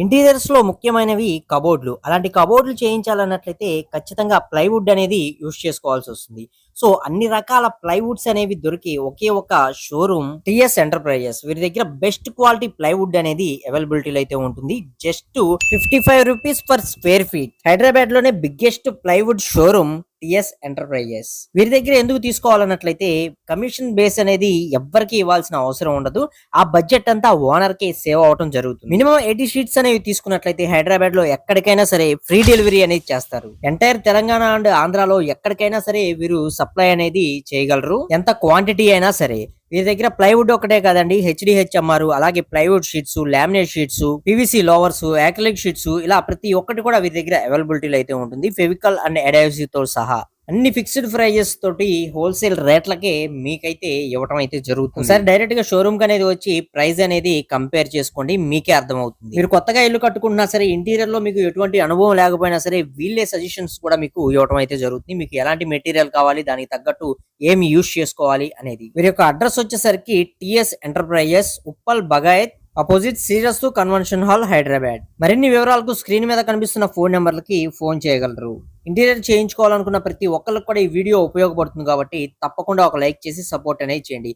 Interiors లో ముఖ్యమైనవి కబోర్డ్లు. అలాంటి కబోర్డ్లు చేయించాలన్నట్లయితే ఖచ్చితంగా ప్లైవుడ్ అనేది యూజ్ చేసుకోవాల్సి వస్తుంది. సో అన్ని రకాల ప్లైవుడ్స్ అనేవి దొరికి ఒకే ఒక షోరూమ్ టీఎస్ ఎంటర్ప్రైజెస్. వీరి దగ్గర బెస్ట్ క్వాలిటీ ప్లైవుడ్ అనేది అవైలబిలిటీలో అయితే ఉంటుంది. Just ₹55 per square feet. Hyderabad లోనే biggest plywood showroom TS enterprises. వీరి దగ్గర ఎందుకు తీసుకోవాలన్నట్లయితే కమిషన్ బేస్ అనేది ఎవ్వరికి ఇవ్వాల్సిన అవసరం ఉండదు. ఆ బడ్జెట్ అంతా ఓనర్ కి సేవ్ అవటం జరుగుతుంది. మినిమం 80 షీట్స్ అనేవి తీసుకున్నట్లయితే హైదరాబాద్ లో ఎక్కడికైనా సరే ఫ్రీ డెలివరీ అనేది చేస్తారు. ఎంటైర్ తెలంగాణ అండ్ ఆంధ్రాలో ఎక్కడికైనా సరే వీరు సప్లై అనేది చేయగలరు, ఎంత క్వాంటిటీ అయినా సరే. వీరి దగ్గర ప్లైవుడ్ ఒకటే కాదండి, HDHMR, అలాగే plywood sheets, laminate sheets, PVC louvres, acrylic sheets, ఇలా ప్రతి ఒక్కటి కూడా వీరి దగ్గర అవైలబిలిటీలో అయితే ఉంటుంది. ఫెవికల్ అండ్ అడైజివ్ తో సహా అన్ని ఫిక్స్డ్ ప్రైజెస్ తోటి హోల్సేల్ రేట్లకే మీకైతే ఇవ్వటం అయితే జరుగుతుంది. సరే డైరెక్ట్ గా షోరూమ్ కి అనేది వచ్చి ప్రైస్ అనేది కంపేర్ చేసుకోండి, మీకే అర్థమవుతుంది. మీరు కొత్తగా ఇల్లు కట్టుకున్నా సరే, ఇంటీరియర్ లో మీకు ఎటువంటి అనుభవం లేకపోయినా సరే, వీళ్ళే సజెషన్స్ కూడా మీకు ఇవ్వటం అయితే జరుగుతుంది. మీకు ఎలాంటి మెటీరియల్ కావాలి, దానికి తగ్గట్టు ఏమి యూజ్ చేసుకోవాలి అనేది. వీరి యొక్క అడ్రస్ వచ్చేసరికి TS enterprises, Uppal Bagayat, opposite Srirasthu convention hall, Hyderabad. మరిన్ని వివరాలకు స్క్రీన్ మీద కనిపిస్తున్న ఫోన్ నెంబర్లకి ఫోన్ చేయగలరు. ఇంటీరియర్ చేయించుకోవాలనుకున్న ప్రతి ఒక్కరికి కూడా ఈ వీడియో ఉపయోగపడుతుంది కాబట్టి తప్పకుండా ఒక లైక్ చేసి సపోర్ట్ అనేది చేయండి.